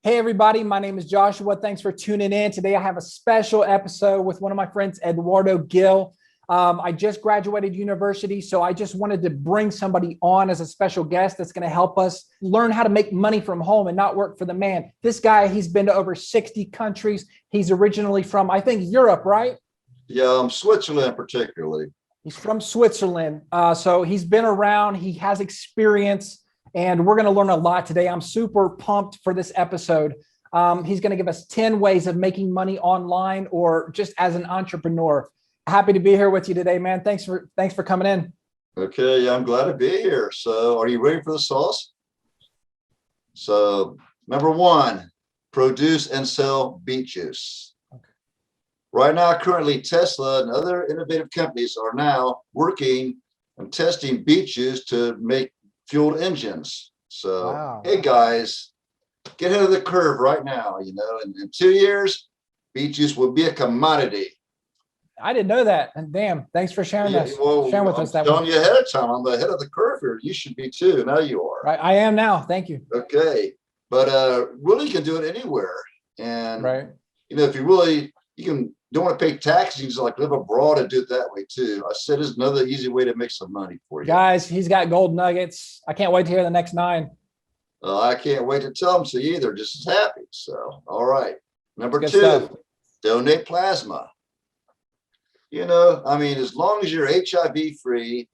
Hey, everybody, my name is Joshua. Thanks for tuning in. Today, I have a special episode with one of my friends, Eduardo Gil. I just graduated university, so I just wanted to bring somebody on as a special guest that's going to help us learn how to make money from home and not work for the man. This guy, he's been to over 60 countries. He's originally from, I think, Europe, right? Yeah, Switzerland particularly. He's from Switzerland. So he's been around, he has experience, and we're going to learn a lot today. I'm super pumped for this episode. He's going to give us 10 ways of making money online or just as an entrepreneur. Happy to be here with you today, man. Thanks for coming in. Okay, yeah, I'm glad to be here. So are you ready for the sauce? So number one, produce and sell beet juice. Okay. Right now, currently Tesla and other innovative companies are now working and testing beet juice to make fueled engines. So, wow. Hey guys, get ahead of the curve right now. In 2 years, beet juice will be a commodity. I didn't know that. And damn, thanks for sharing sharing with us that. I'm telling you ahead of time. I'm ahead of the curve here. You should be too. Now you are. Right, I am now. Thank you. Okay, but really, you can do it anywhere. And right, if you don't want to pay taxes, you just like live abroad and do it that way too. I said it's another easy way to make some money for you guys. He's got gold nuggets. I can't wait to hear the next 9. I can't wait to tell them to you either. Just as happy. So, all right. Number 2, stuff. Donate plasma. As long as you're HIV free,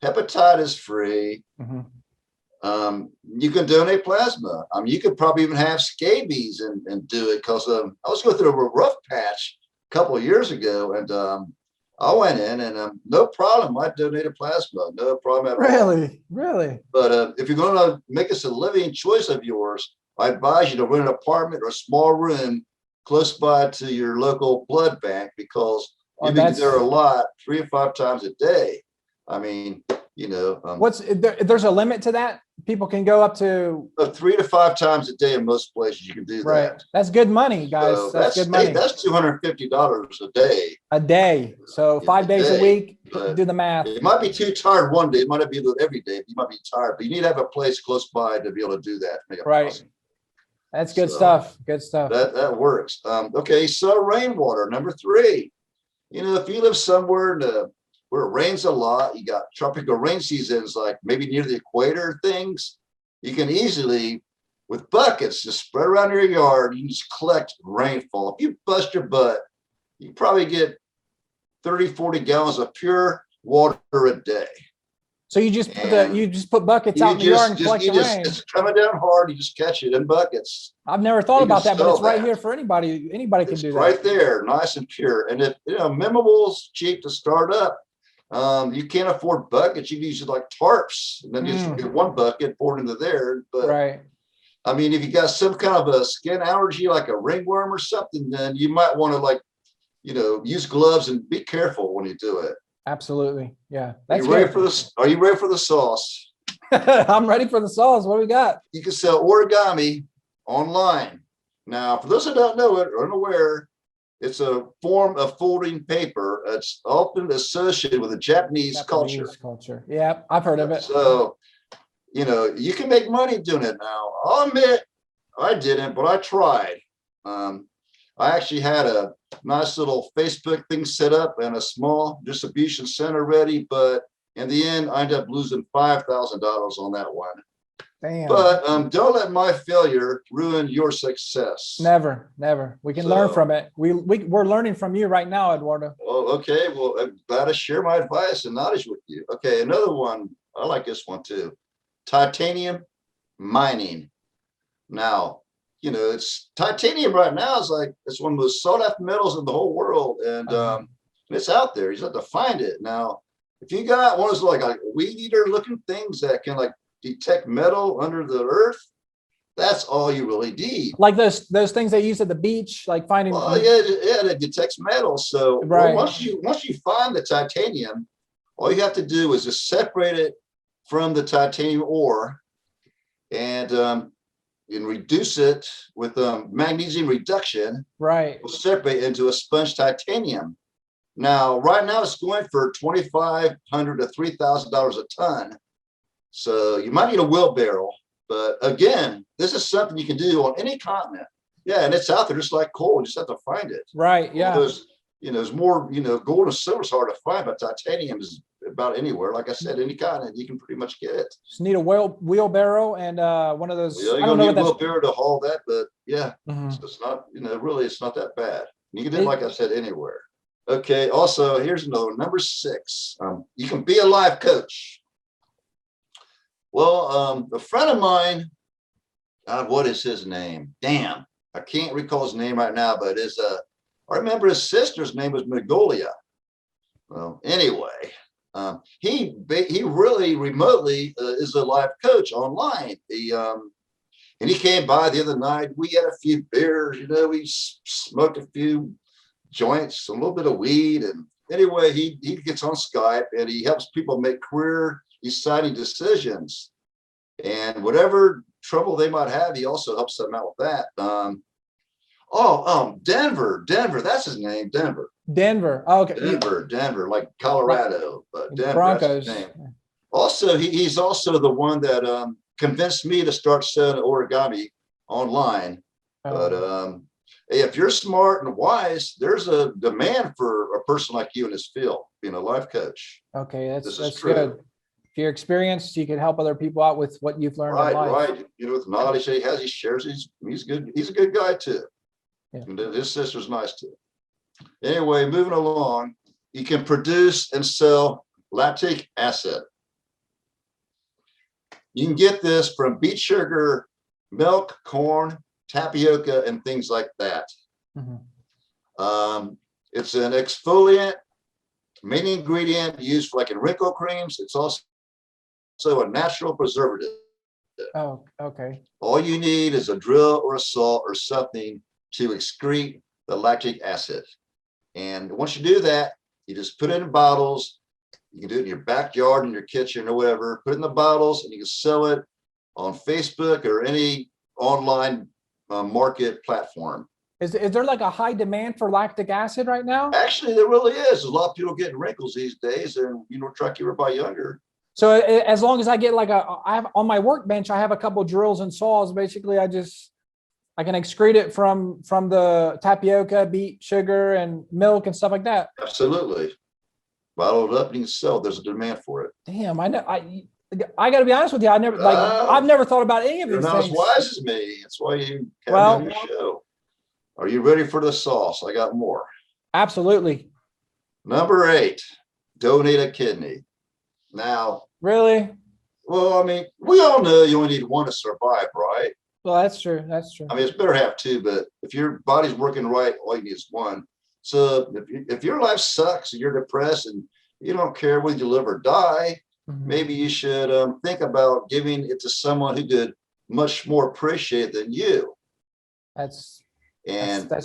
hepatitis free, you can donate plasma. You could probably even have scabies and do it because I was going through a rough patch a couple of years ago, and I went in and no problem. I donated plasma, no problem at all. Really. But if you're going to make this a living choice of yours, I advise you to rent an apartment or a small room close by to your local blood bank because you'll be there a lot, 3 or 5 times a day. There's a limit to that? People can go up to 3 to 5 times a day in most places. You can do that. That's good money, guys. So that's good money. That's $250 a day. A day. So 5 days a week. Do the math. You might be too tired one day. It might not be every day. You might be tired, but you need to have a place close by to be able to do that. Make it possible. That's good stuff. Good stuff. That works. Okay, so rainwater. Number 3. If you live somewhere where it rains a lot, you got tropical rain seasons, like maybe near the equator things, you can easily, with buckets, just spread around your yard, you just collect rainfall. If you bust your butt, you probably get 30, 40 gallons of pure water a day. So you just put buckets out in the yard and collect the rain. It's coming down hard. You just catch it in buckets. I've never thought about that, but it's right here for anybody. Anybody can do that. Right there, nice and pure. And if Memable's cheap to start up, you can't afford buckets. You can use it like tarps, and then just get one bucket poured into there. But if you got some kind of a skin allergy, like a ringworm or something, then you might want to use gloves and be careful when you do it. Absolutely. Yeah. Are you ready for the sauce? I'm ready for the sauce. What do we got? You can sell origami online. Now, for those who don't know it or unaware, it's a form of folding paper. It's often associated with the Japanese culture. Yeah, I've heard of it. So, you can make money doing it now. I'll admit I didn't, but I tried. I actually had a nice little Facebook thing set up and a small distribution center ready, but in the end, I ended up losing $5,000 on that one. Damn. But don't let my failure ruin your success. Never. We can learn from it. We're learning from you right now, Eduardo. Well, okay. Well, I'm glad to share my advice and knowledge with you. Okay, another one. I like this one too. Titanium mining. Now, it's titanium right now is it's one of the most sought after metals in the whole world, and it's out there. You just have to find it. Now, if you got one of those like weed eater looking things that can detect metal under the earth, that's all you really need. Like those things they use at the beach, like finding. Well, yeah, it detects metal. So once you find the titanium, all you have to do is just separate it from the titanium ore, and reduce it with magnesium reduction. Right. Will separate into a sponge titanium. Now, right now it's going for $2,500 to $3,000 a ton. So you might need a wheelbarrow But again, this is something you can do on any continent. Yeah, and it's out there just like coal. You just have to find it. Right. Yeah. There's, there's more, gold and silver is hard to find, but titanium is about anywhere. Like I said, any continent, you can pretty much get it. Just need a wheelbarrow and one of those. Yeah, I you're don't gonna know need a what that's. wheelbarrow to haul that, but yeah, Mhm. it's not, really, it's not that bad. You can do it, like I said, anywhere. Okay, also, here's another one, number 6. You can be a life coach. Well, a friend of mine, God, what is his name? Damn, I can't recall his name right now, but I remember his sister's name was Magolia. Well, anyway, he really remotely is a life coach online. And he came by the other night. We had a few beers, we smoked a few joints, a little bit of weed. And anyway, he gets on Skype and he helps people make career deciding decisions. And whatever trouble they might have, he also helps them out with that. Denver, that's his name, Denver. Denver. Oh, okay. Denver, like Colorado, but Denver, Broncos. that's his name. Also, he's also the one that convinced me to start selling origami online. But hey, if you're smart and wise, there's a demand for a person like you in this field, being a life coach. Okay, This is that's true. good. If you're experienced, you can help other people out with what you've learned in life. Right. With knowledge he has, he shares. He's good. He's a good guy too. Yeah. And his sister's nice too. Anyway, moving along, you can produce and sell lactic acid. You can get this from beet sugar, milk, corn, tapioca, and things like that. Mhm. It's an exfoliant, main ingredient used for like in wrinkle creams. It's also a natural preservative. Oh, okay. All you need is a drill or a saw or something to excrete the lactic acid. And once you do that, you just put it in bottles. You can do it in your backyard, in your kitchen or whatever. Put it in the bottles and you can sell it on Facebook or any online market platform. Is there like a high demand for lactic acid right now? Actually, there really is. A lot of people getting wrinkles these days and, try to keep everybody younger. So as long as I get I have on my workbench, I have a couple drills and saws. Basically, I can excrete it from the tapioca, beet sugar, and milk and stuff like that. Absolutely. Bottle it up and you can sell it. There's a demand for it. Damn, I know. I got to be honest with you. I've never thought about any of You're these not things. as wise as me. That's why you have me on your show. Are you ready for the sauce? I got more. Absolutely. Number 8, donate a kidney. Now, really? Well, I mean, we all know you only need one to survive, right? Well, that's true. That's true. I mean, it's better to have 2, but if your body's working right, all you need is 1. So if your life sucks and you're depressed and you don't care whether you live or die, maybe you should think about giving it to someone who did much more appreciate than you. That's true. And at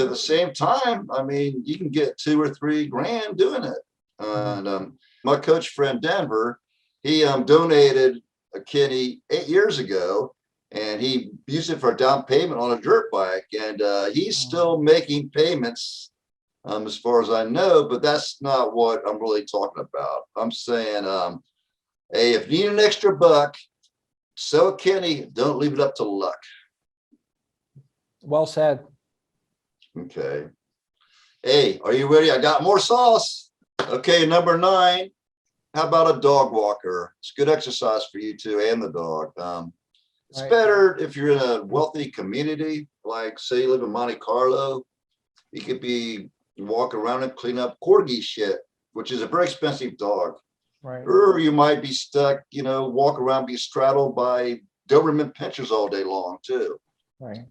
the same time, I mean, you can get $2 or $3 grand doing it. And my coach friend Denver, he donated a kidney 8 years ago, and he used it for a down payment on a dirt bike. And he's still making payments, as far as I know, but that's not what I'm really talking about. I'm saying, hey, if you need an extra buck, sell a kidney, don't leave it up to luck. Well said. Okay. Hey, are you ready? I got more sauce. Okay, number 9. How about a dog walker? It's good exercise for you too, and the dog. It's better if you're in a wealthy community, like say you live in Monte Carlo. You could be walk around and clean up corgi shit, which is a very expensive dog. Right. Or you might be stuck, walk around, be straddled by Doberman pinchers all day long too. Right.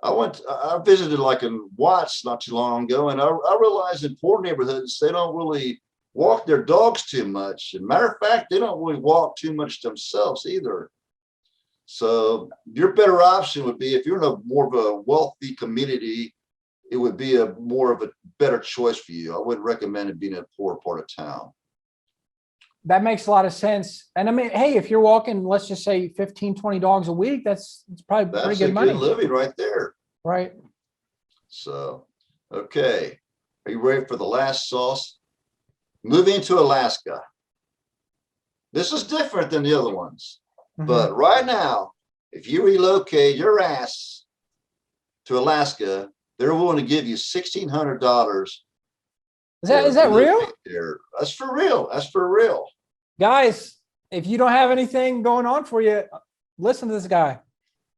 I visited like in Watts not too long ago, and I realized in poor neighborhoods, they don't really walk their dogs too much. And matter of fact, they don't really walk too much themselves either. So your better option would be if you're in a more of a wealthy community, it would be a more of a better choice for you. I wouldn't recommend it being in a poor part of town. That makes a lot of sense. And I mean, hey, if you're walking, let's just say 15, 20 dogs a week, it's probably pretty good money. That's a good living right there. Right. So, okay. Are you ready for the last sauce? Moving to Alaska. This is different than the other ones. But right now, if you relocate your ass to Alaska, they're willing to give you $1,600. Is that real? There. That's for real. That's for real. Guys, if you don't have anything going on for you, listen to this guy.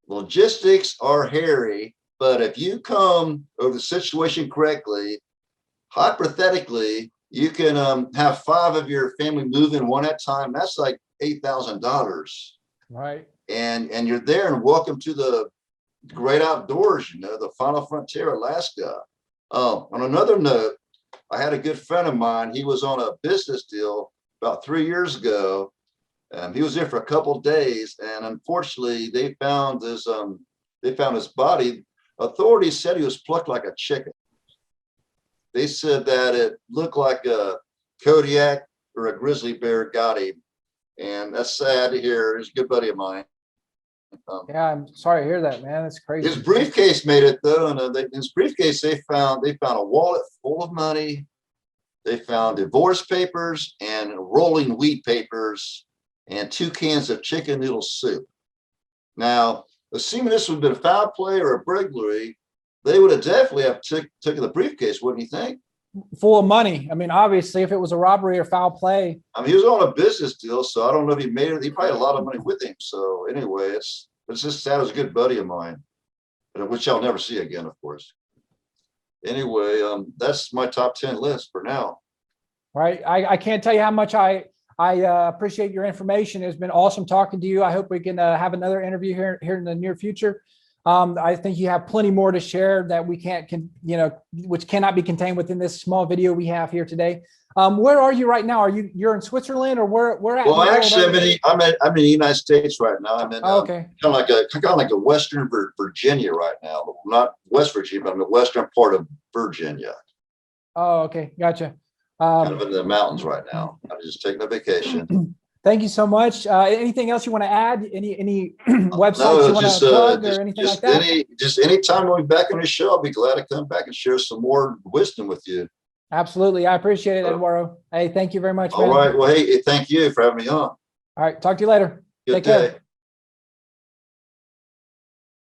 Logistics are hairy, but if you come over the situation correctly, hypothetically, you can have 5 of your family move in one at a time. That's like $8,000. Right. And you're there, and welcome to the great outdoors, the final frontier, Alaska. On another note, I had a good friend of mine. He was on a business deal about 3 years ago. He was there for a couple of days, and unfortunately, they found his body. Authorities said he was plucked like a chicken. They said that it looked like a Kodiak or a grizzly bear got him, and that's sad to hear. He's a good buddy of mine. Yeah, I'm sorry to hear that, man. That's crazy. His briefcase made it though, and in his briefcase they found a wallet full of money. They found divorce papers and rolling wheat papers and 2 cans of chicken noodle soup. Now, assuming this would have been a foul play or a burglary, they would have definitely have taken the briefcase, wouldn't you think? Full of money. I mean, obviously, if it was a robbery or foul play. I mean, he was on a business deal, so I don't know if he made it. He probably had a lot of money with him. So anyway, it's just sad. As a good buddy of mine, which I'll never see again, of course. Anyway, that's my top 10 list for now. Right. I can't tell you how much I appreciate your information. It's been awesome talking to you. I hope we can have another interview here in the near future. I think you have plenty more to share that we which cannot be contained within this small video we have here today. Where are you right now? You're in Switzerland, or where at? Well, actually, I'm in the United States right now. I'm in okay. kind of like a Western Virginia right now. Not West Virginia, but I'm in the western part of Virginia. Oh, okay, gotcha. Kind of in the mountains right now. I'm just taking a vacation. Thank you so much. Anything else you want to add? Any websites you want to plug or anything like that? Anytime we'll be back on the show, I'll be glad to come back and share some more wisdom with you. Absolutely. I appreciate it, Eduardo. Hey, thank you very much, man. All right. Well, hey, thank you for having me on. All right. Talk to you later. Good Take day. care.